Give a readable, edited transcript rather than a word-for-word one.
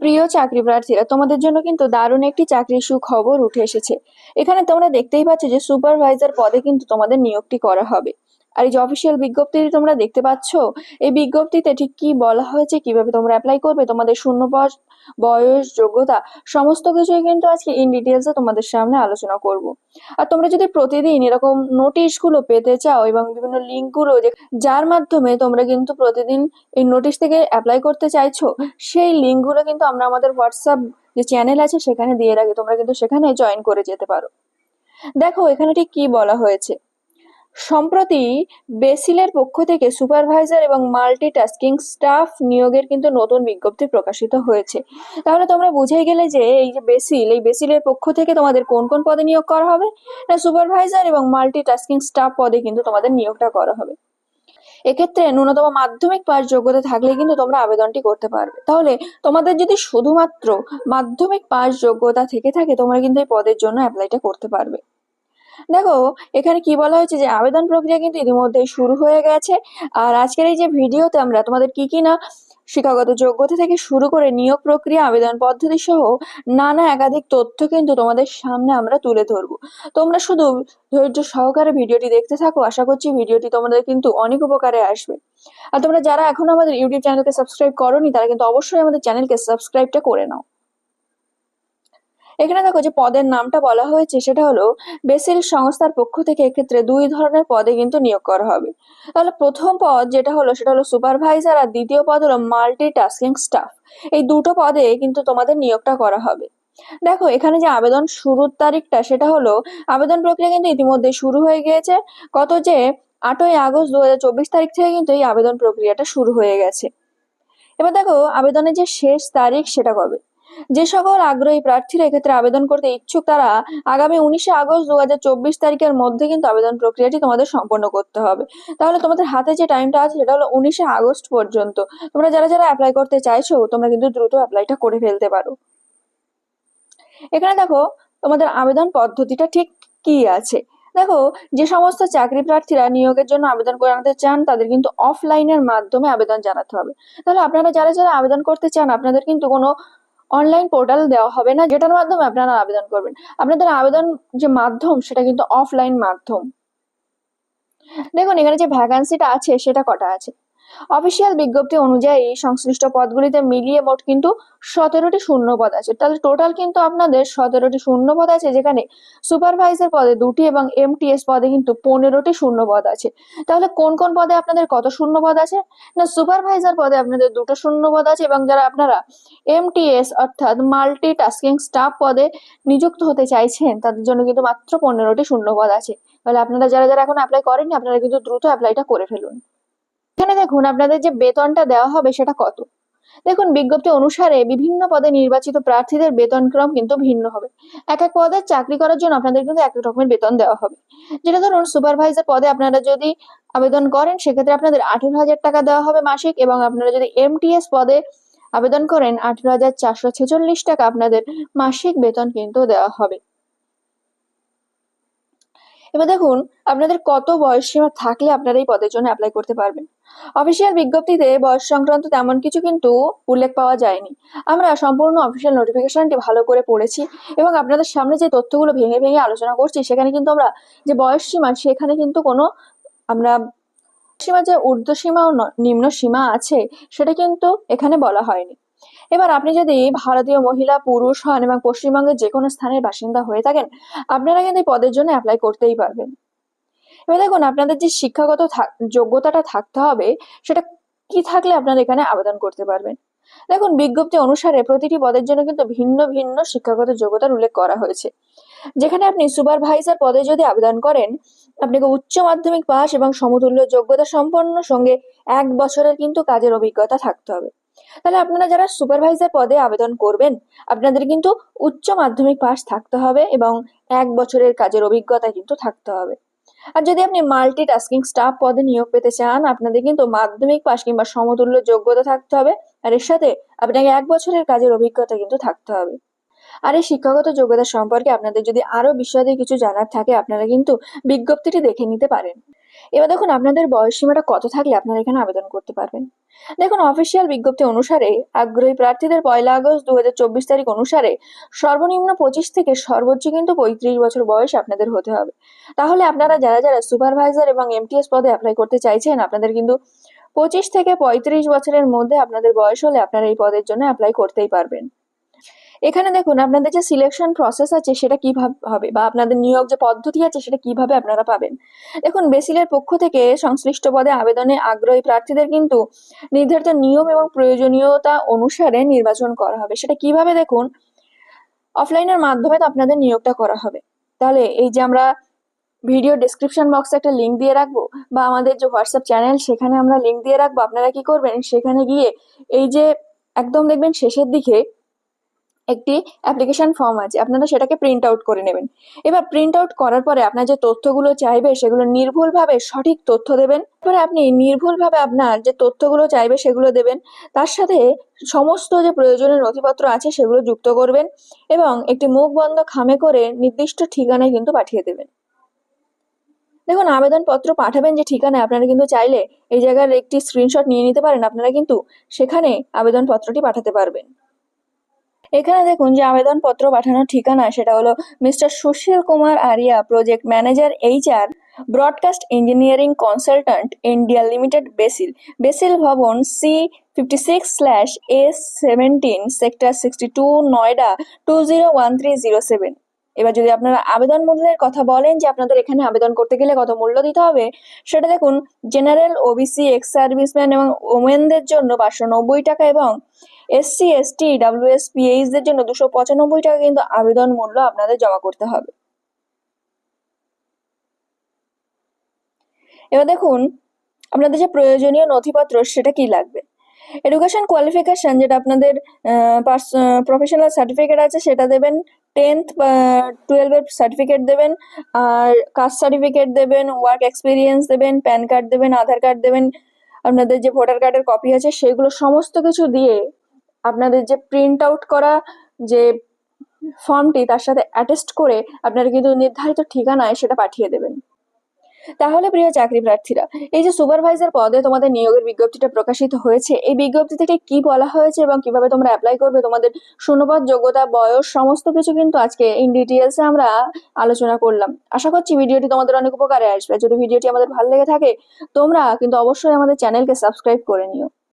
প্রিয় চাকরি প্রার্থীরা, তোমাদের জন্য কিন্তু দারুণ একটি চাকরির সুখবর উঠে এসেছে। এখানে তোমরা দেখতেই পাচ্ছ যে সুপারভাইজার পদে কিন্তু তোমাদের নিয়োগটি করা হবে। আর এই যে অফিসিয়াল বিজ্ঞপ্তিটি তোমরা দেখতে পাচ্ছ, এই বিজ্ঞপ্তিতে ঠিক কি বলা হয়েছে, কিভাবে তোমরা অ্যাপ্লাই করবে, তোমাদের শূন্য পদ, বয়স, যোগ্যতা সমস্ত কিছুই কিন্তু আজকে ইন ডিটেলসে তোমাদের সামনে আলোচনা করব। আর তোমরা যদি প্রতিদিন এরকম নোটিশ গুলো পেতে চাও এবং বিভিন্ন লিঙ্ক গুলো যার মাধ্যমে তোমরা কিন্তু প্রতিদিন এই নোটিশ থেকে অ্যাপ্লাই করতে চাইছো, সেই লিঙ্ক গুলো কিন্তু আমরা আমাদের হোয়াটসঅ্যাপ যে চ্যানেল আছে সেখানে দিয়ে রাখি, তোমরা কিন্তু সেখানে জয়েন করে যেতে পারো। দেখো এখানে ঠিক কি বলা হয়েছে। সম্প্রতি বেসিলের পক্ষ থেকে সুপারভাইজার এবং মাল্টিটাস্কিং স্টাফ নিয়োগের কিন্তু নতুন বিজ্ঞপ্তি প্রকাশিত হয়েছে। তাহলে তোমরা বুঝেই গেলে যে এই যে এই বেসিলের পক্ষ থেকে তোমাদের কোন কোন পদে নিয়োগ করা হবে। না, সুপারভাইজার এবং মাল্টিটাস্কিং স্টাফ পদে কিন্তু তোমাদের নিয়োগটা করা হবে। এক্ষেত্রে ন্যূনতম মাধ্যমিক পাস যোগ্যতা থাকলে কিন্তু তোমরা আবেদনটি করতে পারবে। তাহলে তোমাদের যদি শুধুমাত্র মাধ্যমিক পাস যোগ্যতা থেকে থাকে, তোমরা কিন্তু এই পদের জন্য অ্যাপ্লাইটা করতে পারবে। দেখো এখানে কি বলা হয়েছে যে আবেদন প্রক্রিয়া কিন্তু ইতিমধ্যেই শুরু হয়ে গেছে। আর আজকের এই যে ভিডিওতে আমরা তোমাদের কি কি না শিক্ষাগত যোগ্যতা থেকে শুরু করে নিয়োগ প্রক্রিয়া, আবেদন পদ্ধতি সহ নানা একাধিক তথ্য কিন্তু তোমাদের সামনে আমরা তুলে ধরবো। তোমরা শুধু ধৈর্য সহকারে ভিডিওটি দেখতে থাকো, আশা করছি ভিডিওটি তোমাদের কিন্তু অনেক উপকারে আসবে। আর তোমরা যারা এখনো আমাদের ইউটিউব চ্যানেলকে সাবস্ক্রাইব করোনি, তারা কিন্তু অবশ্যই আমাদের চ্যানেলকে সাবস্ক্রাইবটা করে নাও। এখানে দেখো যে পদের নামটা বলা হয়েছে সেটা হলো বেসিল সংস্থার পক্ষ থেকে এক্ষেত্রে দুই ধরনের পদে কিন্তু নিয়োগ করা হবে। তাহলে প্রথম পদ যেটা হলো সেটা হলো সুপারভাইজার, আর দ্বিতীয় পদ হলো মাল্টিটাস্কিং স্টাফ। এই দুটো পদে কিন্তু তোমাদের নিয়োগটা করা হবে। দেখো এখানে যে আবেদন শুরুর তারিখটা সেটা হলো, আবেদন প্রক্রিয়া কিন্তু ইতিমধ্যে শুরু হয়ে গিয়েছে। গত যে 8ই আগস্ট 2024 তারিখ থেকে কিন্তু এই আবেদন প্রক্রিয়াটা শুরু হয়ে গেছে। এবার দেখো আবেদনের যে শেষ তারিখ সেটা কবে। যে সকল আগ্রহী প্রার্থীরা এক্ষেত্রে আবেদন করতে ইচ্ছুক, তারা আগামী 19 আগস্ট 2024 তারিখের মধ্যে কিন্তু আবেদন প্রক্রিয়াটি তোমাদের সম্পন্ন করতে হবে। তাহলে তোমাদের হাতে যে টাইমটা আছে সেটা হলো 19 আগস্ট পর্যন্ত। তোমরা যারা যারা অ্যাপ্লাই করতে চাইছো, তোমরা কিন্তু দ্রুত অ্যাপ্লাইটা করে ফেলতে পারো। এখানে দেখো তোমাদের আবেদন পদ্ধতিটা ঠিক কি আছে। দেখো, যে সমস্ত চাকরি প্রার্থীরা নিয়োগের জন্য আবেদন জানাতে চান, তাদের কিন্তু অফলাইনের মাধ্যমে আবেদন জানাতে হবে। তাহলে আপনারা যারা যারা আবেদন করতে চান, আপনাদের কিন্তু কোনো অনলাইন পোর্টাল দেওয়া হবে না যেটার মাধ্যমে আপনারা আবেদন করবেন। আপনাদের আবেদন যে মাধ্যম সেটা কিন্তু অফলাইন মাধ্যম। দেখুন এখানে যে ভ্যাকান্সিটা আছে সেটা কটা আছে। অফিসিয়াল বিজ্ঞপ্তি অনুযায়ী সংশ্লিষ্ট পদগুলিতে মিলিয়ে মোট কিন্তু 17টি শূন্যপদ আছে। তাহলে টোটাল কিন্তু আপনাদের 17টি শূন্যপদ আছে, যেখানে সুপারভাইজার পদে 2টি এবং এমটিএস পদে কিন্তু 15টি শূন্যপদ আছে। তাহলে কোন কোন পদে আপনাদের কত শূন্যপদ আছে। না, সুপারভাইজার পদে আপনাদের 2টো শূন্যপদ আছে, এবং যারা আপনারা এমটিএস অর্থাৎ মাল্টি টাস্কিং স্টাফ পদে নিযুক্ত হতে চাইছেন, তাদের জন্য কিন্তু মাত্র 15টি শূন্যপদ আছে। তাহলে আপনারা যারা যারা এখন অ্যাপ্লাই করেননি, আপনারা কিন্তু দ্রুত অ্যাপ্লাইটা করে ফেলুন। এখানে দেখুন আপনাদের যে বেতনটা দেওয়া হবে সেটা কত। দেখুন বিজ্ঞপ্তি অনুসারে বিভিন্ন পদে নির্বাচিত প্রার্থীদের বেতনক্রম কিন্তু ভিন্ন হবে। এক এক পদে চাকরি করার জন্য আপনাদের কিন্তু এক এক রকমের বেতন দেওয়া হবে। যেটা ধরুন সুপারভাইজার পদে আপনারা যদি আবেদন করেন, সেক্ষেত্রে আপনাদের 18,000 টাকা দেওয়া হবে মাসিক, এবং আপনারা যদি এমটিএস পদে আবেদন করেন, 18,446 টাকা আপনাদের মাসিক বেতন কিন্তু দেওয়া হবে। এবার দেখুন আপনাদের কত বয়স সীমা থাকলে আপনারা এই পদের জন্য অ্যাপ্লাই করতে পারবেন। অফিসিয়াল বিজ্ঞপ্তিতে বয়স সংক্রান্ত তেমন কিছু কিন্তু উল্লেখ পাওয়া যায়নি। আমরা সম্পূর্ণ অফিসিয়াল নোটিফিকেশনটি ভালো করে পড়েছি, এবং আপনাদের সামনে যে তথ্যগুলো ভেঙে ভেঙে আলোচনা করছি, সেখানে কিন্তু আমরা যে বয়স সীমা, সেখানে কিন্তু কোনো আমরা সীমা যে ঊর্ধ্ব সীমা ও নিম্ন সীমা আছে সেটা কিন্তু এখানে বলা হয়নি। এবার আপনি যদি ভারতীয় মহিলা, পুরুষ হন এবং পশ্চিমবঙ্গের যে কোনো স্থানের বাসিন্দা হয়ে থাকেন, আপনারা কিন্তু এই পদের জন্য অ্যাপ্লাই করতেই পারবেন। এবার দেখুন আপনাদের যে শিক্ষাগত যোগ্যতাটা থাকতে হবে, সেটা কি থাকলে আপনারা এখানে আবেদন করতে পারবেন। দেখুন বিজ্ঞপ্তি অনুসারে প্রতিটি পদের জন্য কিন্তু ভিন্ন ভিন্ন শিক্ষাগত যোগ্যতার উল্লেখ করা হয়েছে। যেখানে আপনি সুপারভাইজার পদে যদি আবেদন করেন, আপনাকে উচ্চ মাধ্যমিক পাস এবং সমতুল্য যোগ্যতা সম্পন্ন সঙ্গে 1 বছরের কিন্তু কাজের অভিজ্ঞতা থাকতে হবে। তাহলে আপনারা যারা সুপারভাইজার পদে আবেদন করবেন, আপনাদের কিন্তু উচ্চ মাধ্যমিক পাস থাকতে হবে এবং 1 বছরের কাজের অভিজ্ঞতা কিন্তু থাকতে হবে। আর যদি আপনি মাল্টিটাস্কিং স্টাফ পদে নিয়োগ পেতে চান, আপনাদের কিন্তু মাধ্যমিক পাস কিংবা সমতুল্য যোগ্যতা থাকতে হবে, আর এর সাথে আপনাকে 1 বছরের কাজের অভিজ্ঞতা কিন্তু থাকতে হবে। আর এই শিক্ষাগত যোগ্যতা সম্পর্কে আপনাদের যদি আরো বিশদে কিছু জানার থাকে, আপনারা কিন্তু বিজ্ঞপ্তিটি দেখে নিতে পারেন। এবার দেখুন আপনাদের বয়স সীমাটা কত থাকলে আপনারা এখানে আবেদন করতে পারবেন। দেখুন অফিসিয়াল বিজ্ঞপ্তি অনুসারে আগ্রহী প্রার্থীদের 1 আগস্ট 2024 তারিখ অনুসারে সর্বনিম্ন 25 থেকে সর্বোচ্চ কিন্তু 35 বছর বয়স আপনাদের হতে হবে। তাহলে আপনারা যারা যারা সুপারভাইজার এবং এমটিএস পদে অ্যাপ্লাই করতে চাইছেন, আপনাদের কিন্তু 25 থেকে 35 বছরের মধ্যে আপনাদের বয়স হলে আপনারা এই পদের জন্য অ্যাপ্লাই করতেই পারবেন। এখানে দেখুন আপনাদের যে সিলেকশন প্রসেস আছে সেটা কিভাবে হবে বা আপনাদের নিয়োগ যে পদ্ধতি আছে সেটা কিভাবে আপনারা পাবেন। দেখুন বেসিলের পক্ষ থেকে সংশ্লিষ্ট পদে আবেদনে আগ্রহী প্রার্থীদের কিন্তু নির্ধারিত নিয়ম এবং প্রয়োজনীয়তা অনুসারে নির্বাচন করা হবে। সেটা কিভাবে দেখুন, অফলাইনের মাধ্যমে তো আপনাদের নিয়োগটা করা হবে। তাহলে এই যে আমরা ভিডিও ডেসক্রিপশন বক্সে একটা লিঙ্ক দিয়ে রাখবো বা আমাদের যে হোয়াটসঅ্যাপ চ্যানেল সেখানে আমরা লিঙ্ক দিয়ে রাখবো। আপনারা কি করবেন, সেখানে গিয়ে এই যে একদম দেখবেন শেষের দিকে একটি অ্যাপ্লিকেশন ফর্ম আছে, আপনারা সেটাকে প্রিন্ট আউট করে নেবেন। এবার প্রিন্ট আউট করার পরে আপনার যে তথ্যগুলো চাইবে সেগুলো নির্ভুলভাবে সঠিক তথ্য দেবেন। এরপরে আপনি নির্ভুলভাবে আপনার যে তথ্যগুলো চাইবে সেগুলো দেবেন, তার সাথে সমস্ত যে প্রয়োজনীয় নথিপত্র আছে সেগুলো যুক্ত করবেন এবং একটি মুখ বন্ধ খামে করে নির্দিষ্ট ঠিকানায় কিন্তু পাঠিয়ে দেবেন। দেখুন আবেদনপত্র পাঠাবেন যে ঠিকানায়, আপনারা কিন্তু চাইলে এই জায়গার একটি স্ক্রিনশট নিয়ে নিতে পারেন, আপনারা কিন্তু সেখানে আবেদনপত্রটি পাঠাতে পারবেন। এখানে দেখুন যে আবেদনপত্র পাঠানোর ঠিকানা সেটা হলো mister Sushil Kumar Arya, project manager HR, broadcast engineering consultant India limited, BECIL Bhawan C56/A17 sector 62 Noida 201307। এবার যদি আপনারা আবেদন মূল্যের কথা বলেন যে আপনাদের এখানে আবেদন করতে গেলে কত মূল্য দিতে হবে, সেটা দেখুন জেনারেল, OBC, এক্স সার্ভিসম্যান এবং ওমেনদের জন্য 590 টাকা এবং SC, ST, WSPH দের জন্য 295 টাকা কিন্তু আবেদন মূল্য আপনাদের জমা করতে হবে। এবার দেখুন আপনাদের যে প্রয়োজনীয় নথিপত্র সেটা কি লাগবে। এডুকেশন কোয়ালিফিকেশন যেটা আপনাদের প্রফেশনাল সার্টিফিকেট আছে সেটা দেবেন, 10th বা 12 এর সার্টিফিকেট দেবেন, আর কাস্ট সার্টিফিকেট দেবেন, ওয়ার্ক এক্সপিরিয়েন্স দেবেন, প্যান কার্ড দেবেন, আধার কার্ড দেবেন, আপনাদের যে ভোটার কার্ডের কপি আছে সেগুলো সমস্ত কিছু দিয়ে আপনাদের যে প্রিন্ট আউট করা যে ফর্মটি তার সাথে অ্যাটেস্ট করে আপনারা কিন্তু নির্ধারিত ঠিকানায় সেটা পাঠিয়ে দেবেন। তাহলে প্রিয় চাকরি প্রার্থীরা, এই যে সুপারভাইজার পদে তোমাদের নিয়োগের বিজ্ঞপ্তিটা প্রকাশিত হয়েছে, এই বিজ্ঞপ্তি থেকে কি বলা হয়েছে এবং কিভাবে তোমরা অ্যাপ্লাই করবে, তোমাদের শূন্যপদ, যোগ্যতা, বয়স সমস্ত কিছু কিন্তু আজকে ইন ডিটেলসে আমরা আলোচনা করলাম। আশা করছি ভিডিওটি তোমাদের অনেক উপকারে আসবে। যদি ভিডিওটি আমাদের ভালো লেগে থাকে তোমরা কিন্তু অবশ্যই আমাদের চ্যানেলকে সাবস্ক্রাইব করে নিও।